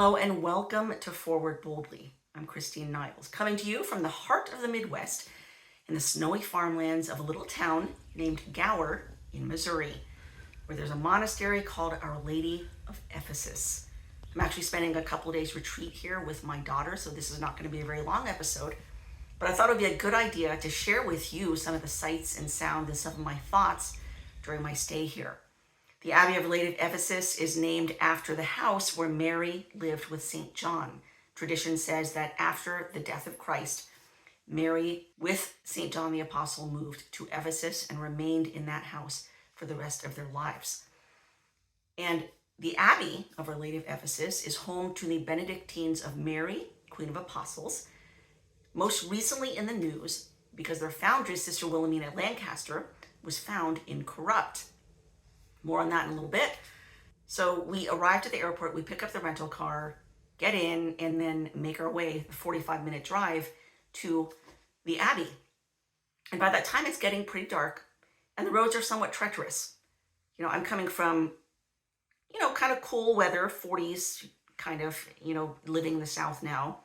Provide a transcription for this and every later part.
Hello and welcome to Forward Boldly. I'm Christine Niles, coming to you from the heart of the Midwest in the snowy farmlands of a little town named Gower in Missouri, where there's a monastery called Our Lady of Ephesus. I'm actually spending a couple of days retreat here with my daughter, so this is not going to be a very long episode, but I thought it would be a good idea to share with you some of the sights and sounds and some of my thoughts during my stay here. The Abbey of Our Lady of Ephesus is named after the house where Mary lived with St. John. Tradition says that after the death of Christ, Mary with St. John the Apostle moved to Ephesus and remained in that house for the rest of their lives. And the Abbey of Our Lady of Ephesus is home to the Benedictines of Mary, Queen of Apostles, most recently in the news because their foundress, Sister Wilhelmina Lancaster, was found incorrupt. More on that in a little bit. So we arrived at the airport, we pick up the rental car, get in, and then make our way the 45-minute drive to the Abbey. And by that time, it's getting pretty dark, and the roads are somewhat treacherous. I'm coming from, kind of cool weather, 40s, kind of, living in the South now,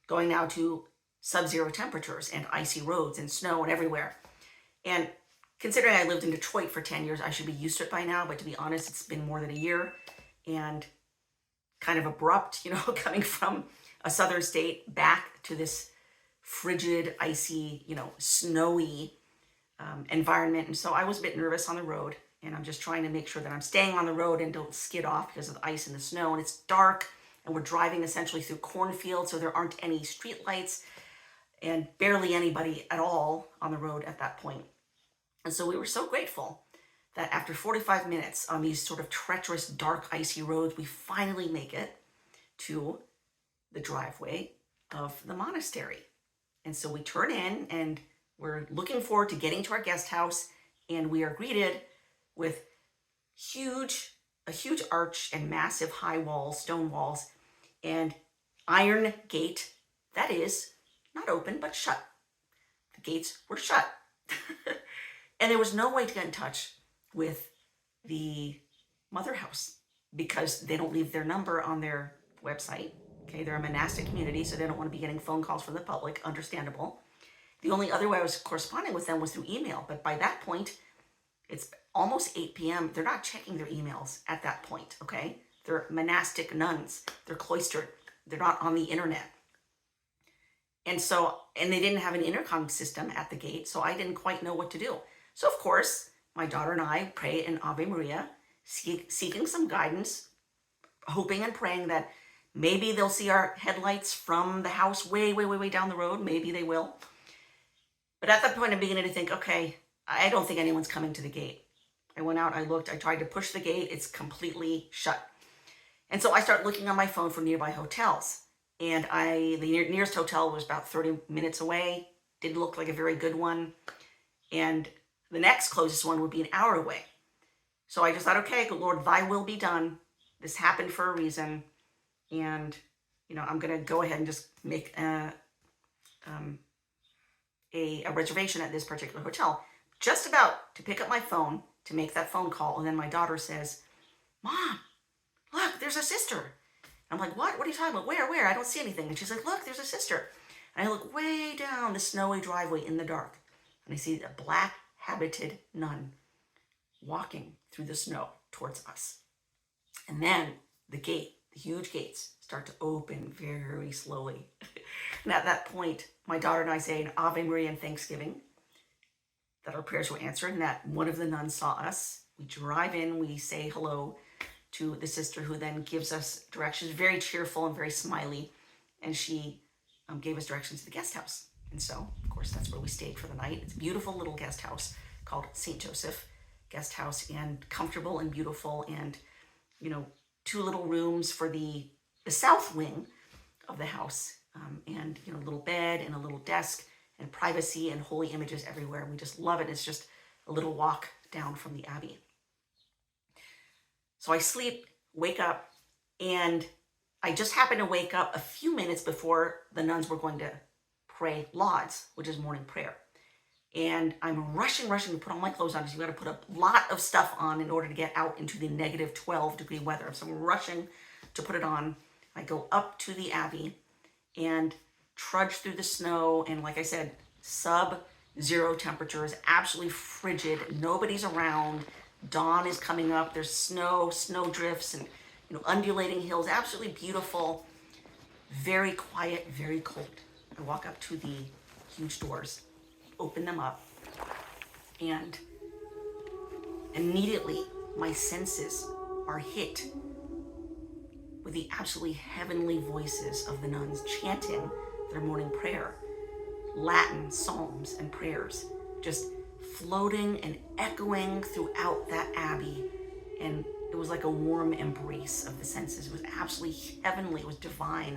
going now to sub-zero temperatures and icy roads and snow and everywhere. And considering I lived in Detroit for 10 years, I should be used to it by now, but to be honest, it's been more than a year and kind of abrupt, coming from a southern state back to this frigid, icy, snowy environment. And so I was a bit nervous on the road, and I'm just trying to make sure that I'm staying on the road and don't skid off because of the ice and the snow. And it's dark, and we're driving essentially through cornfields, so there aren't any street lights and barely anybody at all on the road at that point. And so we were so grateful that after 45 minutes on these sort of treacherous, dark, icy roads, we finally make it to the driveway of the monastery. And so we turn in and we're looking forward to getting to our guest house, and we are greeted with a huge arch and massive high walls, stone walls, and iron gate that is not open but shut. The gates were shut. And there was no way to get in touch with the mother house because they don't leave their number on their website. Okay, they're a monastic community, so they don't want to be getting phone calls from the public. Understandable. The only other way I was corresponding with them was through email. But by that point, it's almost 8 p.m. They're not checking their emails at that point, okay? They're monastic nuns. They're cloistered. They're not on the internet. And they didn't have an intercom system at the gate, so I didn't quite know what to do. So, of course, my daughter and I pray an Ave Maria, seeking some guidance, hoping and praying that maybe they'll see our headlights from the house way, way, way, way down the road. Maybe they will. But at that point, I'm beginning to think, okay, I don't think anyone's coming to the gate. I went out, I looked, I tried to push the gate. It's completely shut. And so I start looking on my phone for nearby hotels. And the nearest hotel was about 30 minutes away. Didn't look like a very good one. And the next closest one would be an hour away. So I just thought, okay, Lord, thy will be done. This happened for a reason. And, I'm going to go ahead and just make a reservation at this particular hotel. Just about to pick up my phone to make that phone call. And then my daughter says, Mom, look, there's a sister. I'm like, what? What are you talking about? Where? I don't see anything. And she's like, look, there's a sister. And I look way down the snowy driveway in the dark. And I see a black habited nun walking through the snow towards us. And then the huge gates start to open very slowly. And at that point, my daughter and I say an Ave Maria and thanksgiving that our prayers were answered and that one of the nuns saw us. We drive in, we say hello to the sister who then gives us directions, very cheerful and very smiley. And she gave us directions to the guest house. And so, of course, that's where we stayed for the night. It's a beautiful little guest house called St. Joseph Guest House, and comfortable and beautiful, and, 2 little rooms for the south wing of the house, and, a little bed and a little desk and privacy and holy images everywhere. We just love it. It's just a little walk down from the Abbey. So I sleep, wake up, and I just happened to wake up a few minutes before the nuns were going to pray Lauds, which is morning prayer. And I'm rushing to put all my clothes on because you got to put a lot of stuff on in order to get out into the -12 degree weather. So I'm rushing to put it on. I go up to the Abbey and trudge through the snow. And like I said, sub-zero temperatures, absolutely frigid. Nobody's around. Dawn is coming up. There's snow drifts, and undulating hills. Absolutely beautiful. Very quiet, very cold. I walk up to the huge doors, open them up, and immediately my senses are hit with the absolutely heavenly voices of the nuns chanting their morning prayer. Latin psalms and prayers just floating and echoing throughout that abbey. And it was like a warm embrace of the senses. It was absolutely heavenly. It was divine,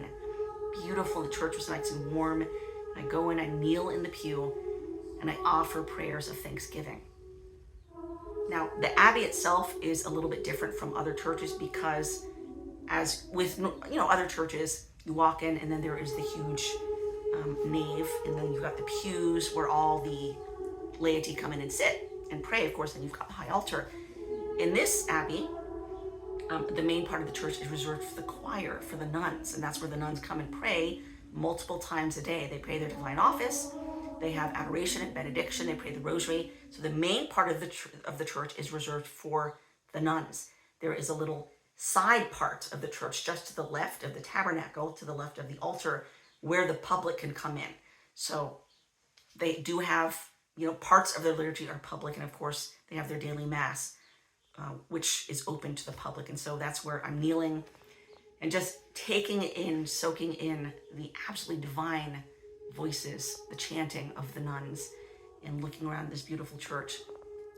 beautiful. The church was nice and warm. And I go in, I kneel in the pew, and I offer prayers of thanksgiving. Now, the Abbey itself is a little bit different from other churches because, as with other churches, you walk in and then there is the huge nave, and then you've got the pews where all the laity come in and sit and pray, of course, and you've got the high altar. In this Abbey, the main part of the church is reserved for the choir, for the nuns, and that's where the nuns come and pray multiple times a day. They pray their divine office, they have adoration and benediction, they pray the rosary. So the main part of the church is reserved for the nuns. There is a little side part of the church just to the left of the tabernacle, to the left of the altar, where the public can come in. So they do have, parts of their liturgy are public, and of course they have their daily mass, which is open to the public. And so that's where I'm kneeling and just taking in, soaking in the absolutely divine voices, the chanting of the nuns, and looking around this beautiful church.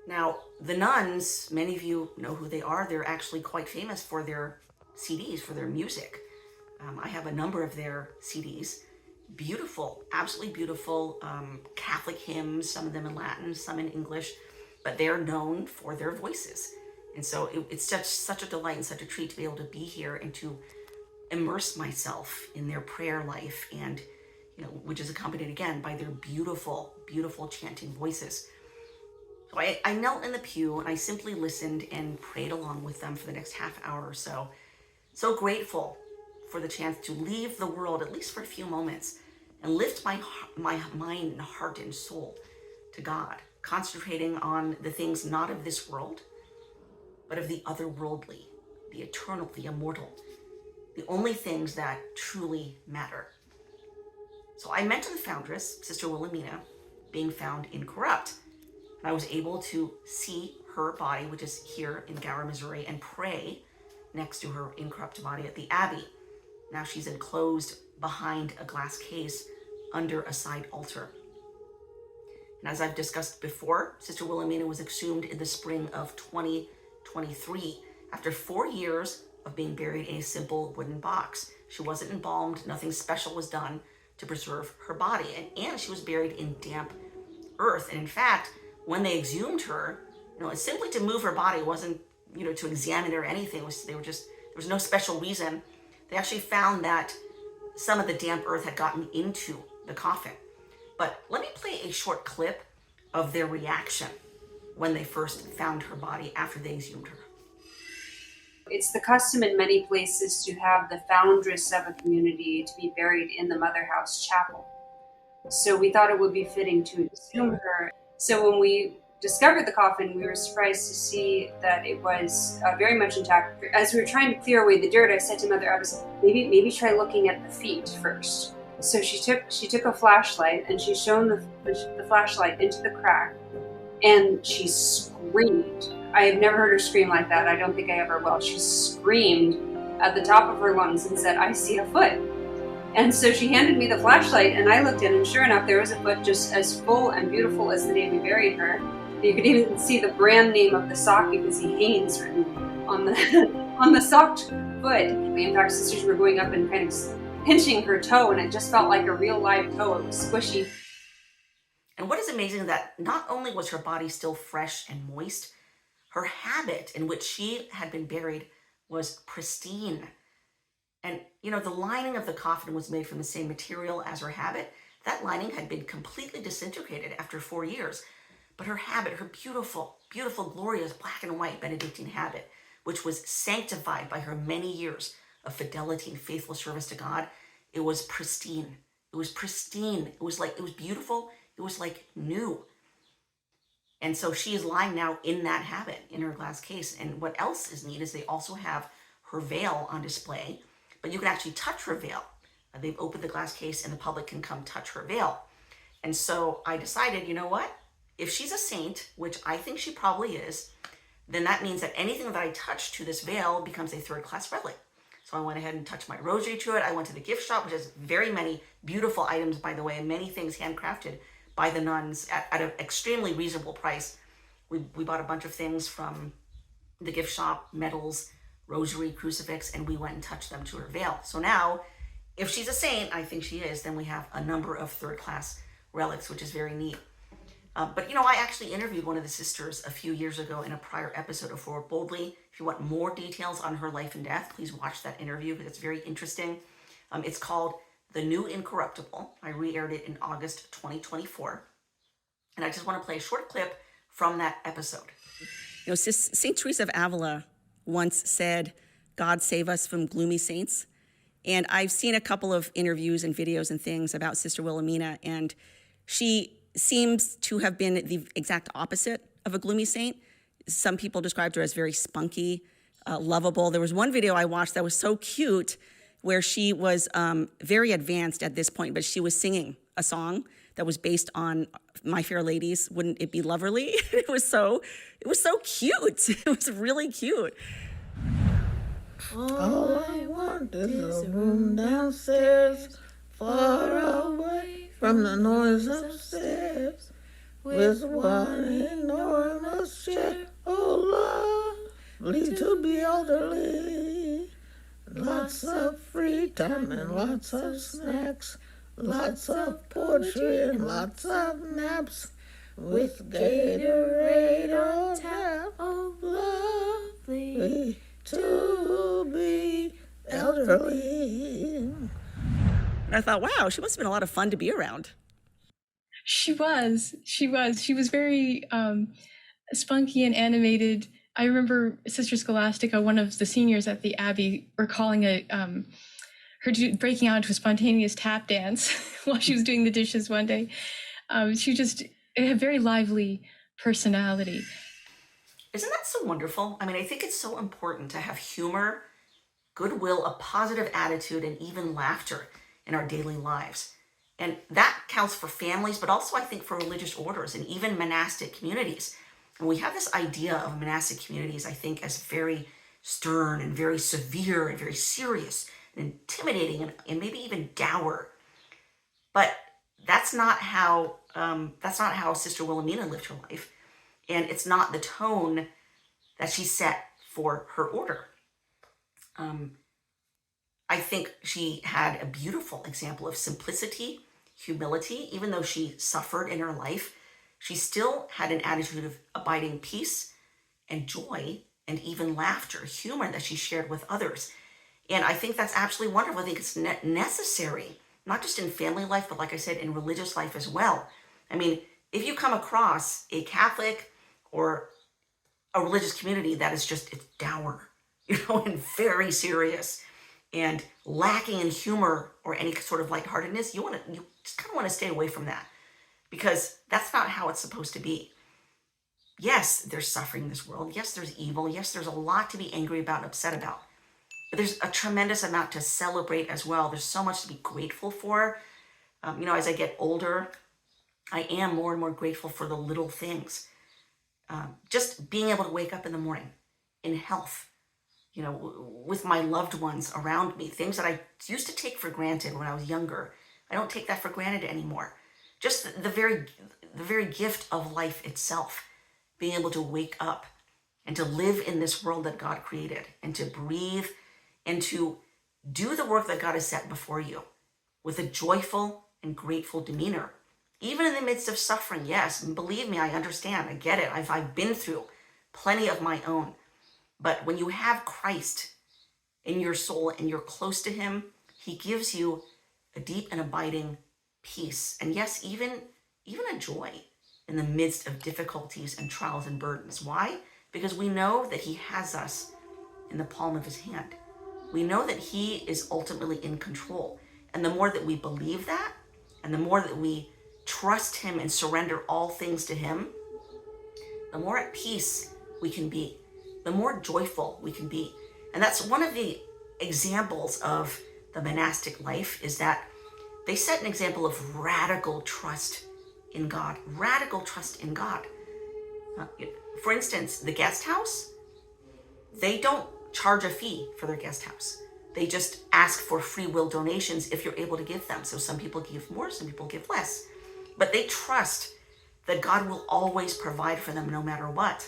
Now, the nuns, many of you know who they are. They're actually quite famous for their CDs, for their music. I have a number of their CDs. Beautiful, absolutely beautiful Catholic hymns, some of them in Latin, some in English, but they're known for their voices. And so it's such a delight and such a treat to be able to be here and to immerse myself in their prayer life, and which is accompanied again by their beautiful, beautiful chanting voices. So I knelt in the pew and I simply listened and prayed along with them for the next half hour or so. So grateful for the chance to leave the world, at least for a few moments, and lift my mind and heart and soul to God, concentrating on the things not of this world, but of the otherworldly, the eternal, the immortal, the only things that truly matter. So I mentioned the foundress, Sister Wilhelmina, being found incorrupt. And I was able to see her body, which is here in Gower, Missouri, and pray next to her incorrupt body at the Abbey. Now she's enclosed behind a glass case under a side altar. And as I've discussed before, Sister Wilhelmina was exhumed in the spring of 2023 after 4 years of being buried in a simple wooden box. She wasn't embalmed, nothing special was done to preserve her body, and she was buried in damp earth. And in fact, when they exhumed her, it's simply to move her body. It wasn't, to examine her or anything. There was no special reason. They actually found that some of the damp earth had gotten into the coffin. But let me play a short clip of their reaction when they first found her body after they exhumed her. It's the custom in many places to have the foundress of a community to be buried in the Mother House chapel. So we thought it would be fitting to exhume her. So when we discovered the coffin, we were surprised to see that it was very much intact. As we were trying to clear away the dirt, I said to Mother Abbess, maybe try looking at the feet first. So she took a flashlight and she shone the flashlight into the crack, and she screamed. I have never heard her scream like that. I don't think I ever will. She screamed at the top of her lungs and said, "I see a foot." And so she handed me the flashlight, and I looked in, and sure enough, there was a foot just as full and beautiful as the day we buried her. You could even see the brand name of the sock. You could see Hanes written on the socked foot. In fact, sisters were going up and kind of pinching her toe, and it just felt like a real live toe. It was squishy. And what is amazing is that not only was her body still fresh and moist, her habit in which she had been buried was pristine. And, the lining of the coffin was made from the same material as her habit. That lining had been completely disintegrated after 4 years. But her habit, her beautiful, beautiful, glorious black and white Benedictine habit, which was sanctified by her many years of fidelity and faithful service to God, it was pristine. It was pristine. It was beautiful. It was like new. And so she is lying now in that habit in her glass case. And what else is neat is they also have her veil on display, but you can actually touch her veil. They've opened the glass case and the public can come touch her veil. And so I decided, you know what? If she's a saint, which I think she probably is, then that means that anything that I touch to this veil becomes a third-class relic. So I went ahead and touched my rosary to it. I went to the gift shop, which has very many beautiful items, by the way, and many things handcrafted by the nuns at an extremely reasonable price. We bought a bunch of things from the gift shop, medals, rosary, crucifix, and we went and touched them to her veil. So now, if she's a saint, I think she is, then we have a number of third-class relics, which is very neat. But I actually interviewed one of the sisters a few years ago in a prior episode of Forward Boldly. If you want more details on her life and death, please watch that interview because it's very interesting. It's called The New Incorruptible. I re-aired it in August 2024. And I just want to play a short clip from that episode. St. Teresa of Avila once said, "God save us from gloomy saints." And I've seen a couple of interviews and videos and things about Sister Wilhelmina, and she seems to have been the exact opposite of a gloomy saint. Some people described her as very spunky, lovable. There was one video I watched that was so cute where she was very advanced at this point, but she was singing a song that was based on My Fair Lady's Wouldn't It Be Loverly? It was so cute. It was really cute. All I want is a room downstairs, far away from the noise upstairs, with one enormous chair, oh lovely to be elderly. Lots of free time and lots of snacks, lots of poetry and lots of naps, with Gatorade on tap, oh lovely to be elderly. And I thought, wow, she must have been a lot of fun to be around. She was very spunky and animated. I remember Sister Scholastica, one of the seniors at the Abbey, recalling her breaking out into a spontaneous tap dance while she was doing the dishes one day. She just had a very lively personality. Isn't that so wonderful? I mean, I think it's so important to have humor, goodwill, a positive attitude, and even laughter in our daily lives. And that counts for families, but also I think for religious orders and even monastic communities. And we have this idea of monastic communities, I think, as very stern and very severe and very serious and intimidating and maybe even dour. But that's not how Sister Wilhelmina lived her life. And it's not the tone that she set for her order. I think she had a beautiful example of simplicity, humility. Even though she suffered in her life, she still had an attitude of abiding peace and joy and even laughter, humor that she shared with others. And I think that's absolutely wonderful. I think it's necessary, not just in family life, but like I said, in religious life as well. I mean, if you come across a Catholic or a religious community that is just, it's dour, and very serious and lacking in humor or any sort of lightheartedness, you just kind of want to stay away from that, because that's not how it's supposed to be. Yes, there's suffering in this world. Yes, there's evil. Yes, there's a lot to be angry about and upset about. But there's a tremendous amount to celebrate as well. There's so much to be grateful for. As I get older, I am more and more grateful for the little things. Just being able to wake up in the morning in health, with my loved ones around me, things that I used to take for granted when I was younger. I don't take that for granted anymore. Just the very gift of life itself, being able to wake up and to live in this world that God created and to breathe and to do the work that God has set before you with a joyful and grateful demeanor. Even in the midst of suffering, yes, and believe me, I understand, I get it. I've been through plenty of my own. But when you have Christ in your soul and you're close to him, he gives you a deep and abiding peace. And yes, even a joy in the midst of difficulties and trials and burdens. Why? Because we know that he has us in the palm of his hand. we know that he is ultimately in control. And the more that we believe that, and the more that we trust him and surrender all things to him, the more at peace we can be, the more joyful we can be. And that's one of the examples of the monastic life, is that they set an example of radical trust in God. Radical trust in God. For instance, the guest house, they don't charge a fee for their guest house. They just ask for free will donations if you're able to give them. So some people give more, some people give less. But they trust that God will always provide for them no matter what.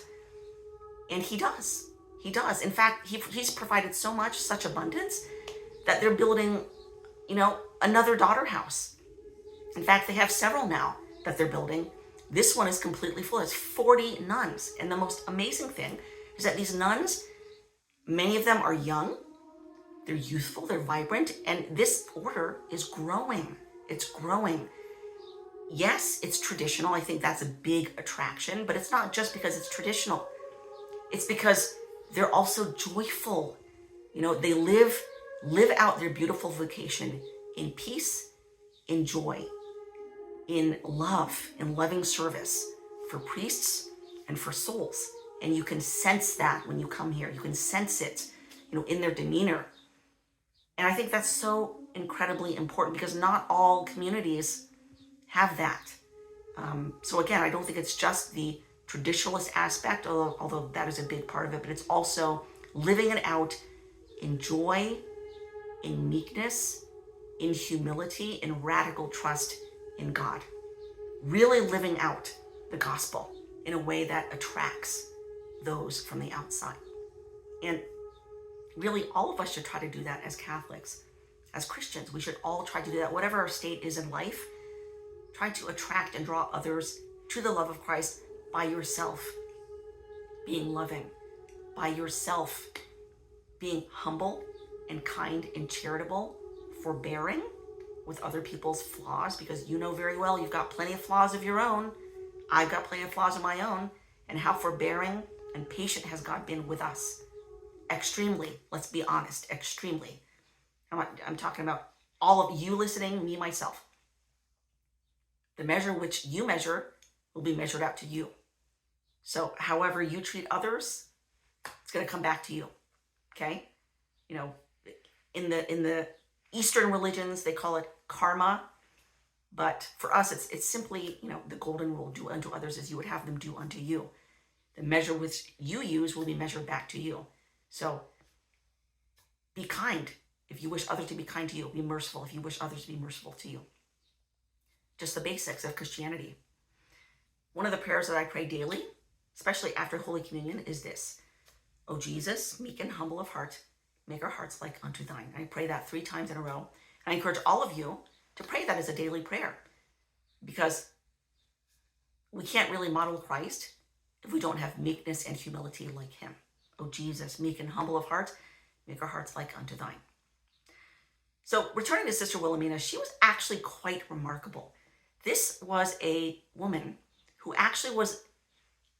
And he does. He does. In fact, he's provided so much, such abundance, that they're building, another daughter house. In fact, they have several now that they're building. This one is completely full. It's 40 nuns. And the most amazing thing is that these nuns, many of them are young, they're youthful, they're vibrant, and this order is growing. It's growing. Yes, it's traditional. I think that's a big attraction, but it's not just because it's traditional. It's because they're also joyful. They live out their beautiful vocation in peace, in joy, in love, in loving service for priests and for souls. And you can sense that when you come here. You can sense it, in their demeanor. And I think that's so incredibly important, because not all communities have that. So again, I don't think it's just the traditionalist aspect, although that is a big part of it, but it's also living it out in joy, in meekness, in humility, in radical trust in God. Really living out the gospel in a way that attracts those from the outside. And really, all of us should try to do that as Catholics, as Christians. We should all try to do that. Whatever our state is in life, try to attract and draw others to the love of Christ by yourself being loving, by yourself being humble and kind and charitable, forbearing with other people's flaws, because you know very well you've got plenty of flaws of your own. I've got plenty of flaws of my own. And how forbearing and patient has God been with us? Extremely. Let's be honest, extremely. I'm talking about all of you listening, me, myself. The measure which you measure will be measured out to you. So however you treat others, it's going to come back to you. Okay? In the Eastern religions, they call it karma. But for us, it's simply, the golden rule: do unto others as you would have them do unto you. The measure which you use will be measured back to you. So be kind. If you wish others to be kind to you, be merciful if you wish others to be merciful to you. Just the basics of Christianity. One of the prayers that I pray daily, especially after Holy Communion, is this: O Jesus, meek and humble of heart, make our hearts like unto thine. I pray that 3 times in a row. And I encourage all of you to pray that as a daily prayer, because we can't really model Christ if we don't have meekness and humility like him. O Jesus, meek and humble of heart, make our hearts like unto thine. So returning to Sister Wilhelmina, she was actually quite remarkable. This was a woman who actually was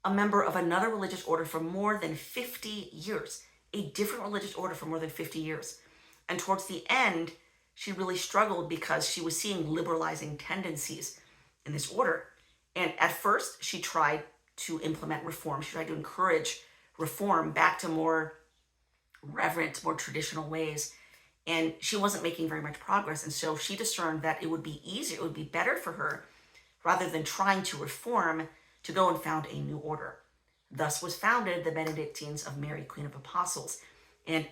a member of another religious order for more than 50 years, a different religious order for more than 50 years. And towards the end, she really struggled because she was seeing liberalizing tendencies in this order. And at first, she tried to implement reform. She tried to encourage reform back to more reverent, more traditional ways. And she wasn't making very much progress. And so she discerned that it would be easier, it would be better for her, rather than trying to reform, to go and found a new order. Thus was founded the Benedictines of Mary, Queen of Apostles. And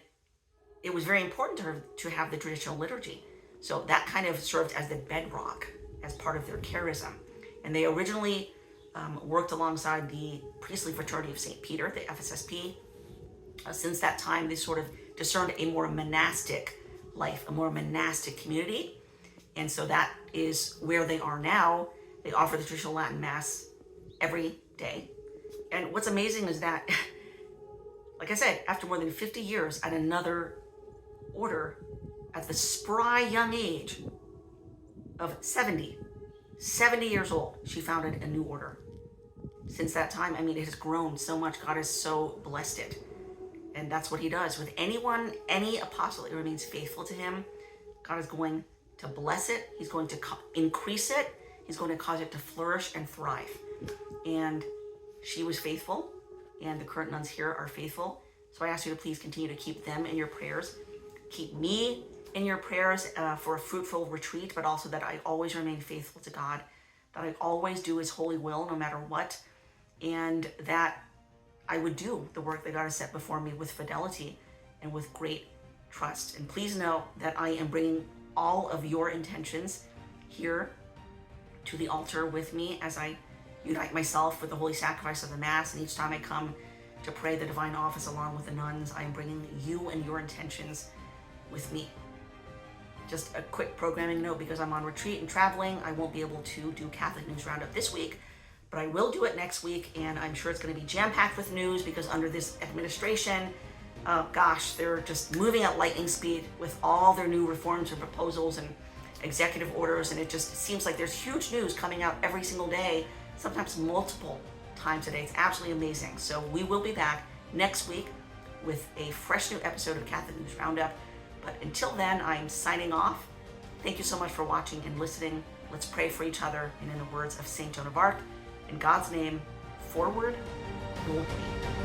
it was very important to her to have the traditional liturgy. So that kind of served as the bedrock, as part of their charism. And they originally worked alongside the priestly fraternity of St. Peter, the FSSP. Since that time, they sort of discerned a more monastic life, a more monastic community. And so that is where they are now. They offer the traditional Latin Mass every day. And what's amazing is that, like I said, after more than 50 years at another order, at the spry young age of 70 years old, she founded a new order. Since that time, it has grown so much. God has so blessed it. And that's what he does with anyone, any apostle that remains faithful to him. God is going to bless it. He's going to increase it. He's going to cause it to flourish and thrive. And she was faithful, and the current nuns here are faithful. So I ask you to please continue to keep them in your prayers. Keep me in your prayers for a fruitful retreat, but also that I always remain faithful to God, that I always do his holy will no matter what, and that I would do the work that God has set before me with fidelity and with great trust. And please know that I am bringing all of your intentions here to the altar with me as I unite myself with the holy sacrifice of the Mass. And each time I come to pray the divine office along with the nuns, I am bringing you and your intentions with me. Just a quick programming note, because I'm on retreat and traveling, I won't be able to do Catholic News Roundup this week, but I will do it next week, and I'm sure it's going to be jam-packed with news, because under this administration, they're just moving at lightning speed with all their new reforms and proposals and executive orders, and it just seems like there's huge news coming out every single day, sometimes multiple times a day. It's absolutely amazing. So we will be back next week with a fresh new episode of Catholic News Roundup. But until then, I'm signing off. Thank you so much for watching and listening. Let's pray for each other, and in the words of St. Joan of Arc, in God's name, forward boldly.